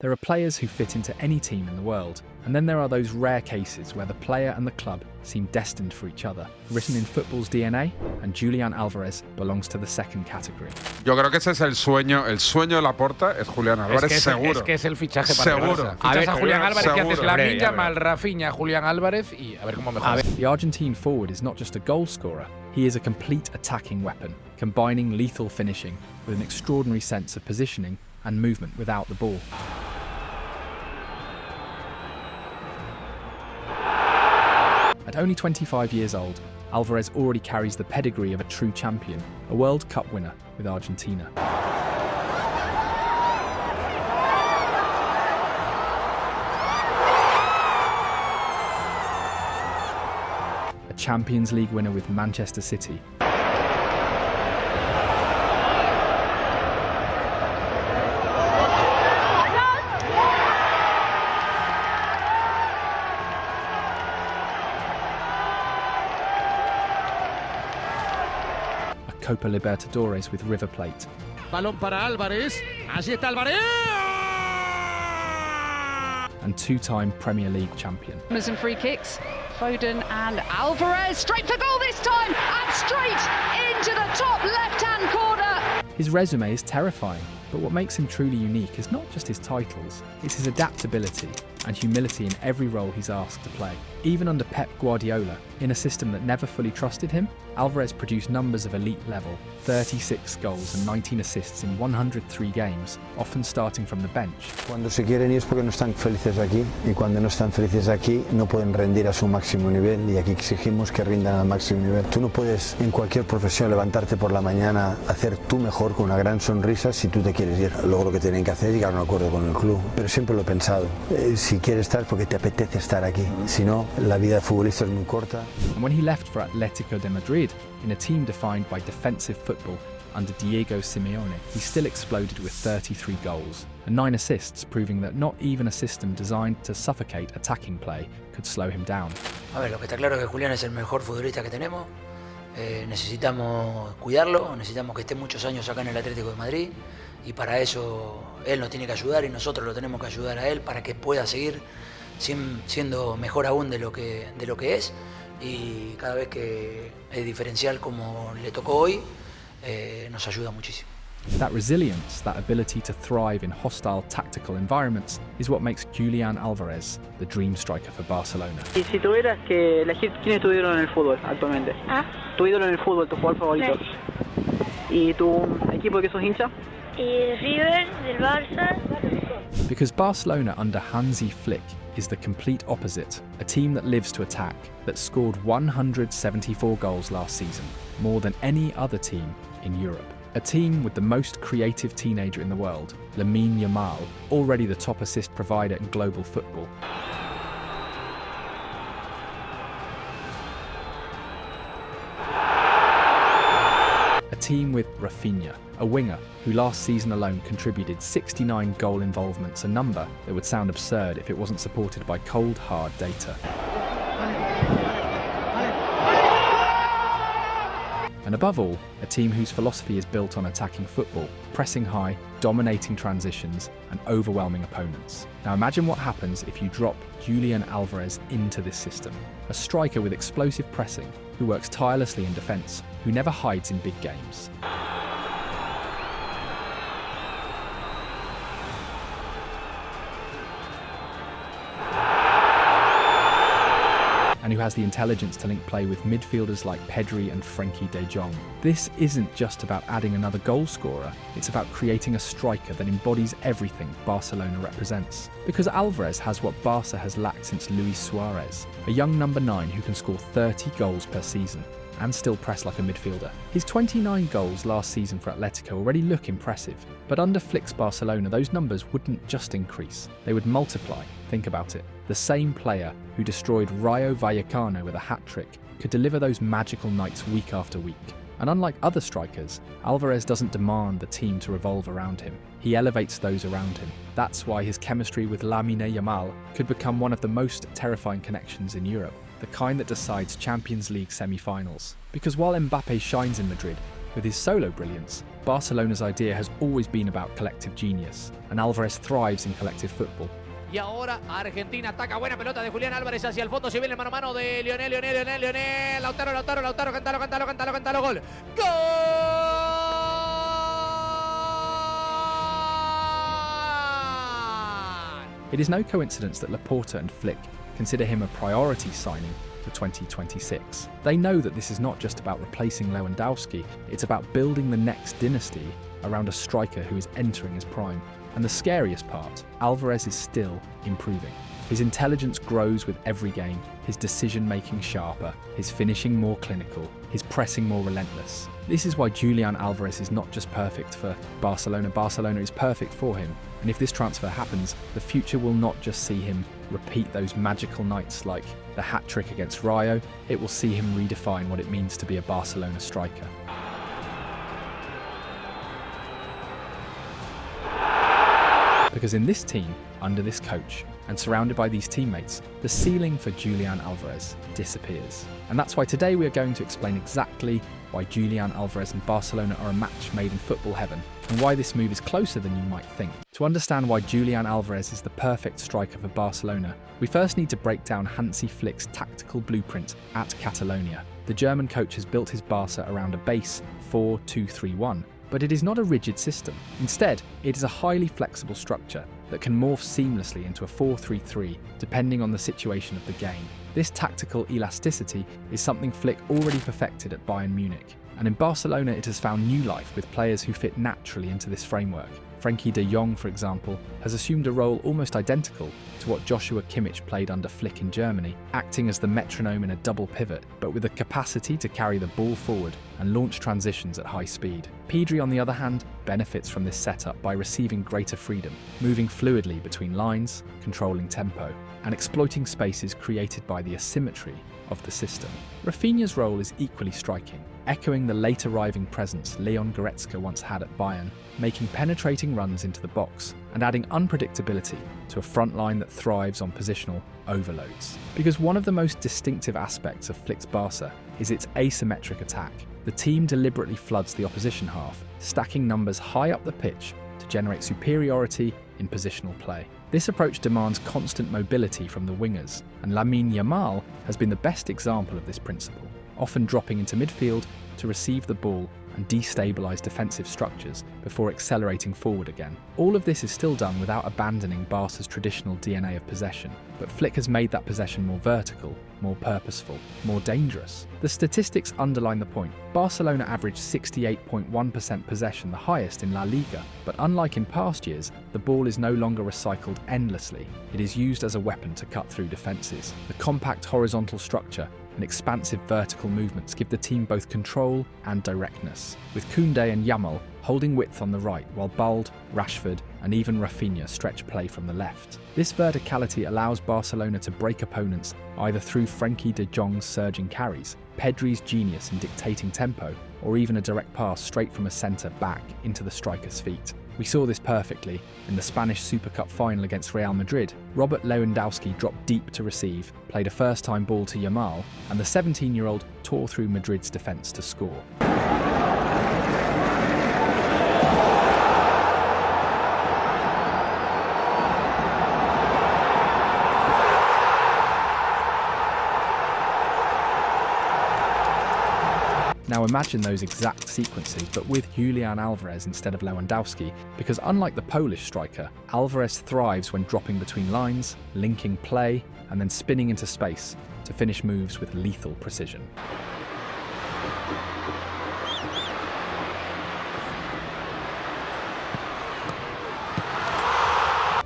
There are players who fit into any team in the world, and then there are those rare cases where the player and the club seem destined for each other, written in football's DNA, and Julián Álvarez belongs to the second category. Yo creo que ese es el sueño de Laporta es Julián Álvarez, seguro. Es que es el fichaje para el Barça. Fichas a Julián Álvarez y haces Lamine Yamal, Rafinha, Julián Álvarez y a ver cómo mejora. The Argentine forward is not just a goal scorer, he is a complete attacking weapon, combining lethal finishing with an extraordinary sense of positioning and movement without the ball. At only 25 years old, Alvarez already carries the pedigree of a true champion, a World Cup winner with Argentina. A Champions League winner with Manchester City. Copa Libertadores with River Plate. Balón para Álvarez. Allí está Alvarez. And two-time Premier League champion. Some free kicks. Foden and Alvarez straight for goal this time and straight into the top left-hand corner. His resume is terrifying, but what makes him truly unique is not just his titles, it's his adaptability and humility in every role he's asked to play. Even under Pep Guardiola, in a system that never fully trusted him, Alvarez produced numbers of elite level, 36 goals and 19 assists in 103 games, often starting from the bench. Cuando se quieren ir es porque no están felices aquí, y cuando no están felices aquí no pueden rendir a su máximo nivel, y aquí exigimos que rindan al máximo nivel. Tú no puedes en cualquier profesión levantarte por la mañana, hacer tú mejor con una gran sonrisa si tú te quieres ir. Luego lo que tienen que hacer es llegar a un acuerdo con el club, pero siempre lo he pensado. Si quieres estar porque te apetece estar aquí, si no, la vida de futbolista es muy corta. And when he left for Atletico de Madrid, in a team defined by defensive football under Diego Simeone, he still exploded with 33 goals and 9 assists, proving that not even a system designed to suffocate attacking play could slow him down. A ver, lo que está claro es que Julián es el mejor futbolista que tenemos. Necesitamos cuidarlo, necesitamos que esté muchos años acá en el Atlético de Madrid y para eso él nos tiene que ayudar y nosotros lo tenemos que ayudar a él para que pueda seguir siendo mejor aún de lo que es, y cada vez que es diferencial como le tocó hoy, nos ayuda muchísimo. That resilience, that ability to thrive in hostile tactical environments is what makes Julián Álvarez the dream striker for Barcelona. Y si tuvieras que elegir quién es tu ídolo en el fútbol actualmente, tu ídolo en el fútbol, tu jugador favorito, y tu equipo de que sos hincha, River, del Barça. Because Barcelona under Hansi Flick is the complete opposite, a team that lives to attack, that scored 174 goals last season, more than any other team in Europe. A team with the most creative teenager in the world, Lamine Yamal, already the top assist provider in global football. A team with Rafinha, a winger who last season alone contributed 69 goal involvements, a number that would sound absurd if it wasn't supported by cold, hard data. And above all, a team whose philosophy is built on attacking football, pressing high, dominating transitions, and overwhelming opponents. Now imagine what happens if you drop Julián Álvarez into this system. A striker with explosive pressing, who works tirelessly in defence, who never hides in big games. And who has the intelligence to link play with midfielders like Pedri and Frenkie de Jong. This isn't just about adding another goal scorer, it's about creating a striker that embodies everything Barcelona represents. Because Alvarez has what Barca has lacked since Luis Suarez, a young number 9 who can score 30 goals per season and still press like a midfielder. His 29 goals last season for Atletico already look impressive, but under Flick's Barcelona those numbers wouldn't just increase, they would multiply. Think about it. The same player who destroyed Rayo Vallecano with a hat-trick could deliver those magical nights week after week. And unlike other strikers, Alvarez doesn't demand the team to revolve around him. He elevates those around him. That's why his chemistry with Lamine Yamal could become one of the most terrifying connections in Europe, the kind that decides Champions League semi-finals. Because while Mbappe shines in Madrid, With his solo brilliance, Barcelona's idea has always been about collective genius, and Alvarez thrives in collective football. Y ahora Argentina ataca, buena pelota de Julián Álvarez hacia el fondo, se viene el mano a mano de Lionel, Lautaro, cántalo, gol. ¡Gol! It is no coincidence that Laporta and Flick consider him a priority signing for 2026. They know that this is not just about replacing Lewandowski, it's about building the next dynasty around a striker who is entering his prime. And the scariest part, Alvarez is still improving. His intelligence grows with every game, his decision-making sharper, his finishing more clinical, his pressing more relentless. This is why Julián Álvarez is not just perfect for Barcelona, Barcelona is perfect for him. And if this transfer happens, the future will not just see him repeat those magical nights like the hat-trick against Rayo, it will see him redefine what it means to be a Barcelona striker. Because in this team, under this coach, and surrounded by these teammates, the ceiling for Julián Álvarez disappears. And that's why today we are going to explain exactly why Julián Álvarez and Barcelona are a match made in football heaven, and why this move is closer than you might think. To understand why Julián Álvarez is the perfect striker for Barcelona, we first need to break down Hansi Flick's tactical blueprint at Catalonia. The German coach has built his Barca around a base 4-2-3-1, but it is not a rigid system. Instead, it is a highly flexible structure that can morph seamlessly into a 4-3-3 depending on the situation of the game. This tactical elasticity is something Flick already perfected at Bayern Munich, and in Barcelona it has found new life with players who fit naturally into this framework. Frenkie de Jong, for example, has assumed a role almost identical to what Joshua Kimmich played under Flick in Germany, acting as the metronome in a double pivot, but with the capacity to carry the ball forward and launch transitions at high speed. Pedri, on the other hand, benefits from this setup by receiving greater freedom, moving fluidly between lines, controlling tempo, and exploiting spaces created by the asymmetry of the system. Rafinha's role is equally striking, echoing the late-arriving presence Leon Goretzka once had at Bayern, making penetrating runs into the box and adding unpredictability to a front line that thrives on positional overloads. Because one of the most distinctive aspects of Flick's Barca is its asymmetric attack. The team deliberately floods the opposition half, stacking numbers high up the pitch to generate superiority in positional play. This approach demands constant mobility from the wingers, and Lamine Yamal has been the best example of this principle, often dropping into midfield to receive the ball and destabilise defensive structures before accelerating forward again. All of this is still done without abandoning Barca's traditional DNA of possession, but Flick has made that possession more vertical, more purposeful, more dangerous. The statistics underline the point. Barcelona averaged 68.1% possession, the highest in La Liga, but unlike in past years, the ball is no longer recycled endlessly. It is used as a weapon to cut through defences. The compact horizontal structure and expansive vertical movements give the team both control and directness, with Koundé and Yamal holding width on the right while Bald, Rashford and even Rafinha stretch play from the left. This verticality allows Barcelona to break opponents either through Frenkie de Jong's surging carries, Pedri's genius in dictating tempo, or even a direct pass straight from a centre back into the striker's feet. We saw this perfectly in the Spanish Super Cup final against Real Madrid. Robert Lewandowski dropped deep to receive, played a first-time ball to Yamal, and the 17-year-old tore through Madrid's defence to score. Now imagine those exact sequences, but with Julián Álvarez instead of Lewandowski, because unlike the Polish striker, Alvarez thrives when dropping between lines, linking play, and then spinning into space to finish moves with lethal precision.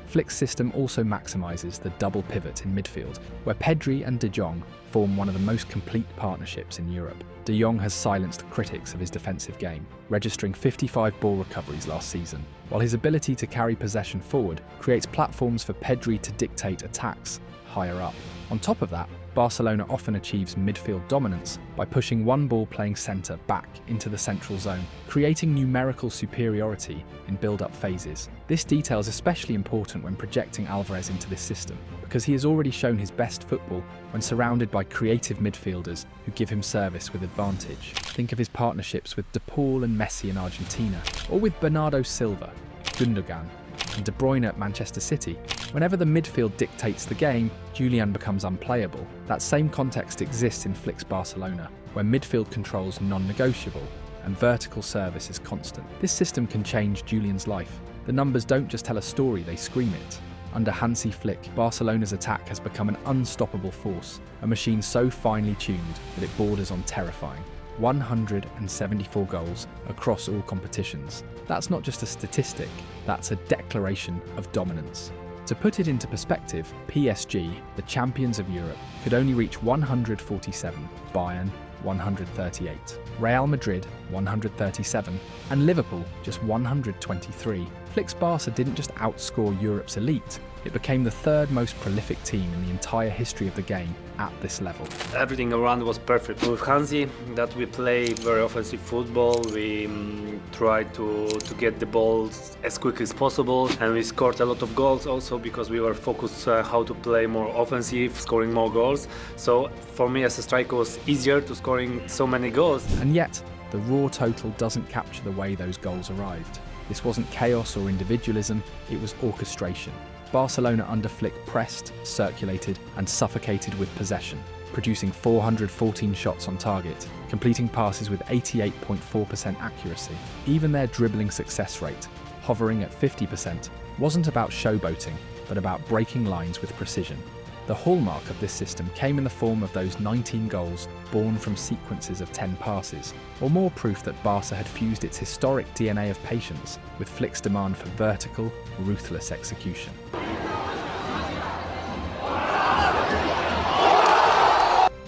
Flick's system also maximises the double pivot in midfield, where Pedri and De Jong form one of the most complete partnerships in Europe. De Jong has silenced critics of his defensive game, registering 55 ball recoveries last season, while his ability to carry possession forward creates platforms for Pedri to dictate attacks higher up. On top of that, Barcelona often achieves midfield dominance by pushing one ball-playing centre back into the central zone, creating numerical superiority in build-up phases. This detail is especially important when projecting Alvarez into this system, because he has already shown his best football when surrounded by creative midfielders who give him service with advantage. Think of his partnerships with De Paul and Messi in Argentina, or with Bernardo Silva, Gundogan, and De Bruyne at Manchester City. Whenever the midfield dictates the game, Julián becomes unplayable. That same context exists in Flick's Barcelona, where midfield control's non-negotiable and vertical service is constant. This system can change Julián's life. The numbers don't just tell a story, they scream it. Under Hansi Flick, Barcelona's attack has become an unstoppable force, a machine so finely tuned that it borders on terrifying. 174 goals across all competitions. That's not just a statistic, that's a declaration of dominance. To put it into perspective, PSG, the champions of Europe, could only reach 147, Bayern 138, Real Madrid 137, and Liverpool just 123. Flick's Barca didn't just outscore Europe's elite, it became the third most prolific team in the entire history of the game at this level. Everything around was perfect. With Hansi, that we play very offensive football, we try to get the balls as quick as possible, and we scored a lot of goals also because we were focused how to play more offensive, scoring more goals. So for me as a striker, it was easier to scoring so many goals. And yet, the raw total doesn't capture the way those goals arrived. This wasn't chaos or individualism, it was orchestration. Barcelona under Flick pressed, circulated, and suffocated with possession, producing 414 shots on target, completing passes with 88.4% accuracy. Even their dribbling success rate, hovering at 50%, wasn't about showboating, but about breaking lines with precision. The hallmark of this system came in the form of those 19 goals born from sequences of 10 passes, or more proof that Barca had fused its historic DNA of patience with Flick's demand for vertical, ruthless execution.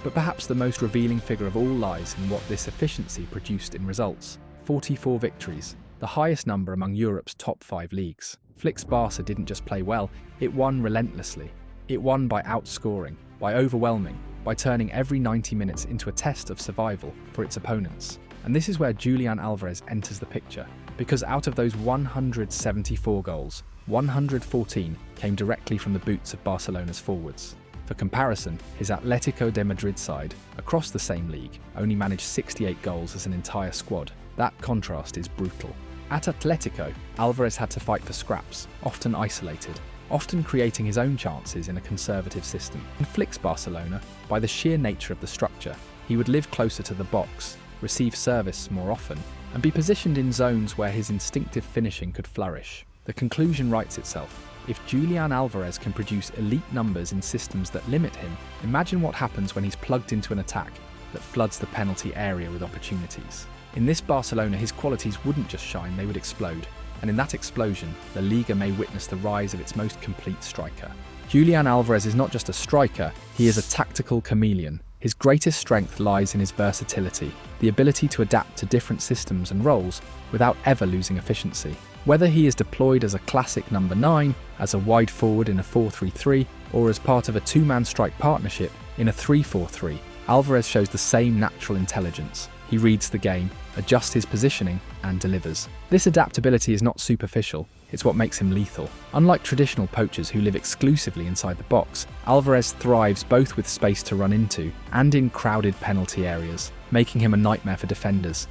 But perhaps the most revealing figure of all lies in what this efficiency produced in results. 44 victories, the highest number among Europe's top 5 leagues. Flick's Barca didn't just play well, it won relentlessly. It won by outscoring, by overwhelming, by turning every 90 minutes into a test of survival for its opponents. And this is where Julián Álvarez enters the picture, because out of those 174 goals, 114 came directly from the boots of Barcelona's forwards. For comparison, his Atlético de Madrid side, across the same league, only managed 68 goals as an entire squad. That contrast is brutal. At Atlético, Alvarez had to fight for scraps, often isolated, often creating his own chances in a conservative system. In Flick's Barcelona, by the sheer nature of the structure, he would live closer to the box, receive service more often, and be positioned in zones where his instinctive finishing could flourish. The conclusion writes itself. If Julián Álvarez can produce elite numbers in systems that limit him, imagine what happens when he's plugged into an attack that floods the penalty area with opportunities. In this Barcelona, his qualities wouldn't just shine, they would explode. And in that explosion, La Liga may witness the rise of its most complete striker. Julián Álvarez is not just a striker, he is a tactical chameleon. His greatest strength lies in his versatility, the ability to adapt to different systems and roles without ever losing efficiency. Whether he is deployed as a classic number 9, as a wide forward in a 4-3-3, or as part of a two-man strike partnership in a 3-4-3, Álvarez shows the same natural intelligence. He reads the game, adjusts his positioning, and delivers. This adaptability is not superficial, it's what makes him lethal. Unlike traditional poachers who live exclusively inside the box, Álvarez thrives both with space to run into and in crowded penalty areas, making him a nightmare for defenders.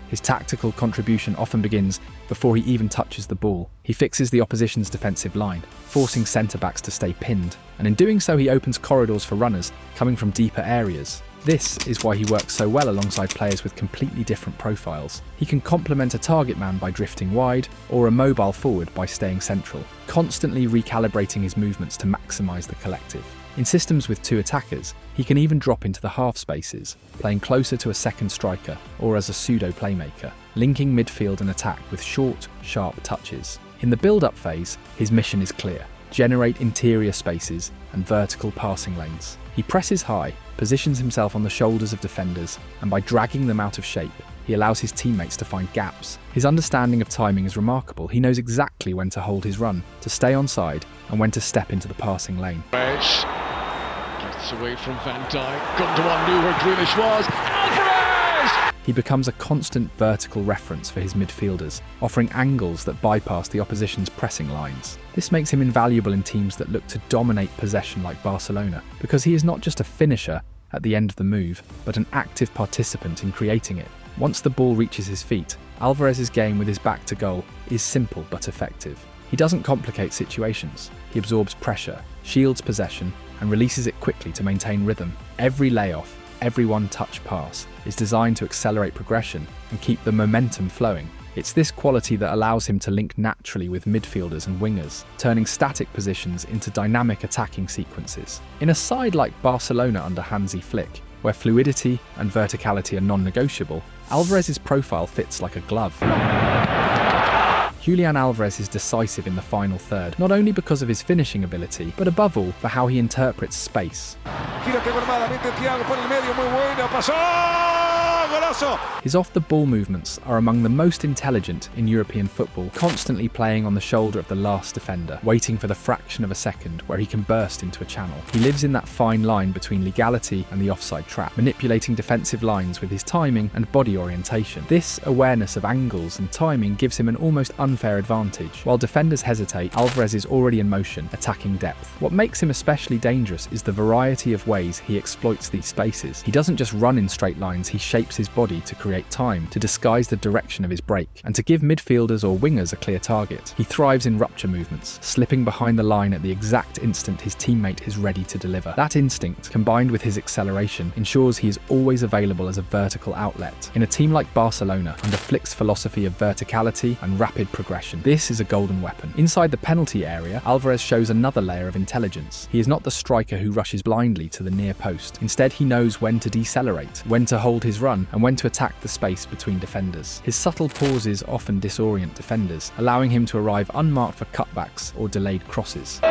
His tactical contribution often begins before he even touches the ball. He fixes the opposition's defensive line, forcing centre-backs to stay pinned, and in doing so he opens corridors for runners coming from deeper areas. This is why he works so well alongside players with completely different profiles. He can complement a target man by drifting wide, or a mobile forward by staying central, constantly recalibrating his movements to maximise the collective. In systems with 2 attackers, he can even drop into the half spaces, playing closer to a second striker or as a pseudo-playmaker, linking midfield and attack with short, sharp touches. In the build-up phase, his mission is clear: generate interior spaces and vertical passing lanes. He presses high, positions himself on the shoulders of defenders, and by dragging them out of shape, he allows his teammates to find gaps. His understanding of timing is remarkable. He knows exactly when to hold his run, to stay onside, and when to step into the passing lane. Gets away from Van Dijk, gone to one, knew where Grealish was. Alvarez! He becomes a constant vertical reference for his midfielders, offering angles that bypass the opposition's pressing lines. This makes him invaluable in teams that look to dominate possession like Barcelona, because he is not just a finisher at the end of the move, but an active participant in creating it. Once the ball reaches his feet, Alvarez's game with his back to goal is simple but effective. He doesn't complicate situations. He absorbs pressure, shields possession, and releases it quickly to maintain rhythm. Every layoff, every one-touch pass is designed to accelerate progression and keep the momentum flowing. It's this quality that allows him to link naturally with midfielders and wingers, turning static positions into dynamic attacking sequences. In a side like Barcelona under Hansi Flick, where fluidity and verticality are non-negotiable, Alvarez's profile fits like a glove. Julián Álvarez is decisive in the final third, not only because of his finishing ability, but above all for how he interprets space. His off-the-ball movements are among the most intelligent in European football, constantly playing on the shoulder of the last defender, waiting for the fraction of a second where he can burst into a channel. He lives in that fine line between legality and the offside trap, manipulating defensive lines with his timing and body orientation. This awareness of angles and timing gives him an almost unfair advantage. While defenders hesitate, Alvarez is already in motion, attacking depth. What makes him especially dangerous is the variety of ways he exploits these spaces. He doesn't just run in straight lines, he shapes his body to create time, to disguise the direction of his break, and to give midfielders or wingers a clear target. He thrives in rupture movements, slipping behind the line at the exact instant his teammate is ready to deliver. That instinct, combined with his acceleration, ensures he is always available as a vertical outlet. In a team like Barcelona, under Flick's philosophy of verticality and rapid progression, this is a golden weapon. Inside the penalty area, Alvarez shows another layer of intelligence. He is not the striker who rushes blindly to the near post. Instead, he knows when to decelerate, when to hold his run, and when to attack the space between defenders. His subtle pauses often disorient defenders, allowing him to arrive unmarked for cutbacks or delayed crosses.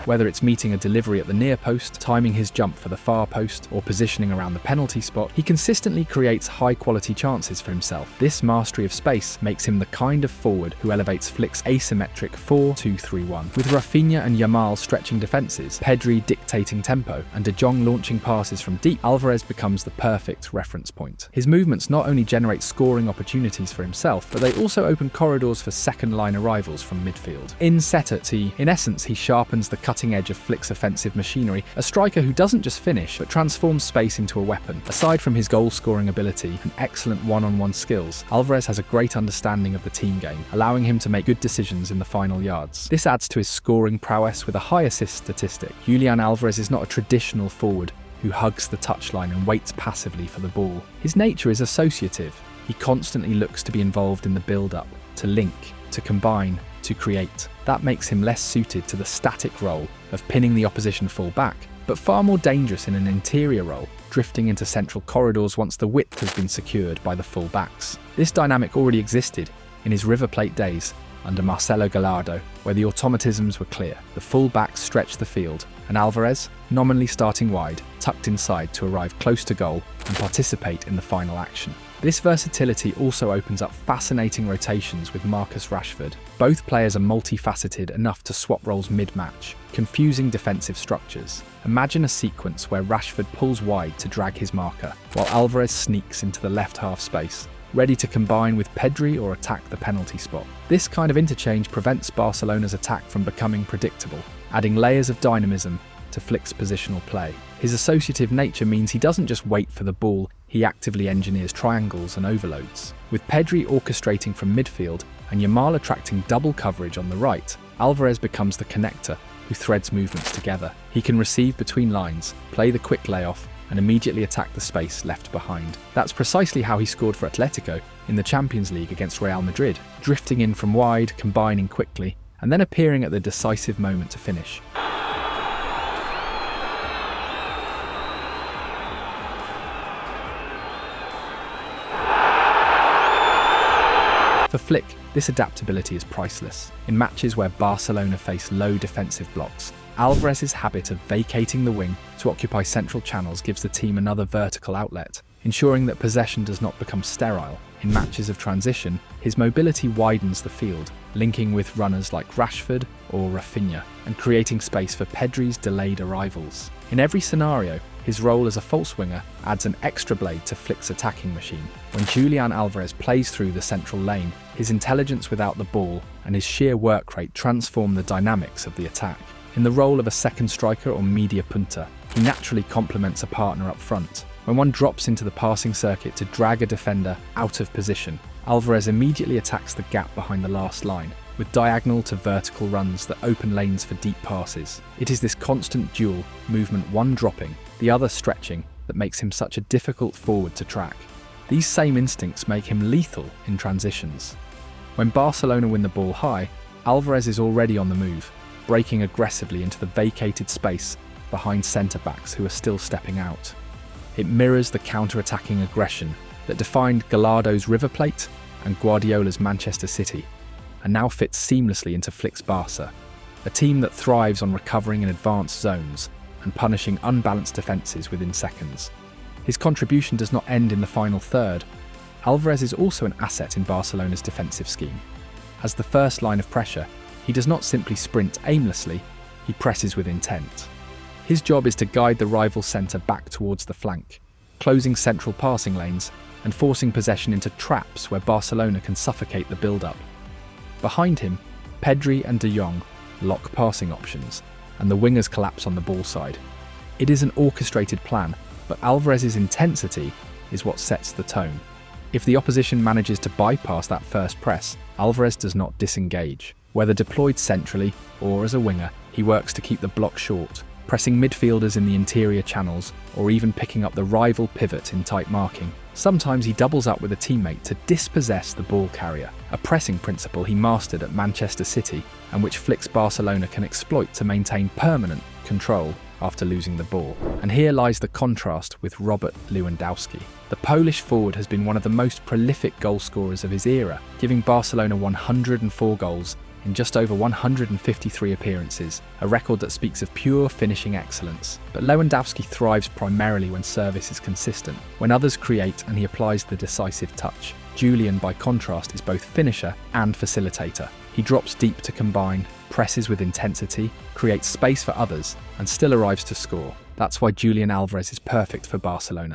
Whether it's meeting a delivery at the near post, timing his jump for the far post, or positioning around the penalty spot, he consistently creates high-quality chances for himself. This mastery of space makes him the kind of forward who elevates Flick's asymmetric 4-2-3-1. With Rafinha and Yamal stretching defences, Pedri dictating tempo, and De Jong launching passes from deep, Alvarez becomes the perfect reference point. His movements not only generate scoring opportunities for himself, but they also open corridors for second-line arrivals from midfield. In essence, he sharpens the cutting edge of Flick's offensive machinery, a striker who doesn't just finish, but transforms space into a weapon. Aside from his goal-scoring ability and excellent one-on-one skills, Alvarez has a great understanding of the team game, allowing him to make good decisions in the final yards. This adds to his scoring prowess with a high assist statistic. Julián Álvarez is not a traditional forward who hugs the touchline and waits passively for the ball. His nature is associative. He constantly looks to be involved in the build-up, to link, to combine, to create. That makes him less suited to the static role of pinning the opposition full back, but far more dangerous in an interior role, drifting into central corridors once the width has been secured by the full backs. This dynamic already existed in his River Plate days under Marcelo Gallardo, where the automatisms were clear. The full backs stretched the field, and Alvarez, nominally starting wide, tucked inside to arrive close to goal and participate in the final action. This versatility also opens up fascinating rotations with Marcus Rashford. Both players are multifaceted enough to swap roles mid-match, confusing defensive structures. Imagine a sequence where Rashford pulls wide to drag his marker, while Alvarez sneaks into the left half space, ready to combine with Pedri or attack the penalty spot. This kind of interchange prevents Barcelona's attack from becoming predictable, adding layers of dynamism to Flick's positional play. His associative nature means he doesn't just wait for the ball, he actively engineers triangles and overloads. With Pedri orchestrating from midfield and Yamal attracting double coverage on the right, Alvarez becomes the connector who threads movements together. He can receive between lines, play the quick layoff, and immediately attack the space left behind. That's precisely how he scored for Atletico in the Champions League against Real Madrid, drifting in from wide, combining quickly, and then appearing at the decisive moment to finish. For Flick, this adaptability is priceless. In matches where Barcelona face low defensive blocks, Alvarez's habit of vacating the wing to occupy central channels gives the team another vertical outlet, ensuring that possession does not become sterile. In matches of transition, his mobility widens the field, linking with runners like Rashford or Rafinha, and creating space for Pedri's delayed arrivals. In every scenario, his role as a false winger adds an extra blade to Flick's attacking machine. When Julián Álvarez plays through the central lane, his intelligence without the ball and his sheer work rate transform the dynamics of the attack. In the role of a second striker or media punta, he naturally complements a partner up front. When one drops into the passing circuit to drag a defender out of position, Alvarez immediately attacks the gap behind the last line, with diagonal to vertical runs that open lanes for deep passes. It is this constant dual, movement one dropping, the other stretching, that makes him such a difficult forward to track. These same instincts make him lethal in transitions. When Barcelona win the ball high, Alvarez is already on the move, breaking aggressively into the vacated space behind centre-backs who are still stepping out. It mirrors the counter-attacking aggression that defined Gallardo's River Plate and Guardiola's Manchester City, and now fits seamlessly into Flick's Barca, a team that thrives on recovering in advanced zones and punishing unbalanced defences within seconds. His contribution does not end in the final third. Alvarez is also an asset in Barcelona's defensive scheme. As the first line of pressure, he does not simply sprint aimlessly, he presses with intent. His job is to guide the rival centre back towards the flank, closing central passing lanes and forcing possession into traps where Barcelona can suffocate the build-up. Behind him, Pedri and De Jong lock passing options, and the wingers collapse on the ball side. It is an orchestrated plan, but Alvarez's intensity is what sets the tone. If the opposition manages to bypass that first press, Alvarez does not disengage. Whether deployed centrally or as a winger, he works to keep the block short, pressing midfielders in the interior channels or even picking up the rival pivot in tight marking. Sometimes he doubles up with a teammate to dispossess the ball carrier, a pressing principle he mastered at Manchester City and which Flick's Barcelona can exploit to maintain permanent control after losing the ball. And here lies the contrast with Robert Lewandowski. The Polish forward has been one of the most prolific goal scorers of his era, giving Barcelona 104 goals in just over 153 appearances, a record that speaks of pure finishing excellence. But Lewandowski thrives primarily when service is consistent, when others create and he applies the decisive touch. Julián, by contrast, is both finisher and facilitator. He drops deep to combine, presses with intensity, creates space for others, and still arrives to score. That's why Julián Álvarez is perfect for Barcelona.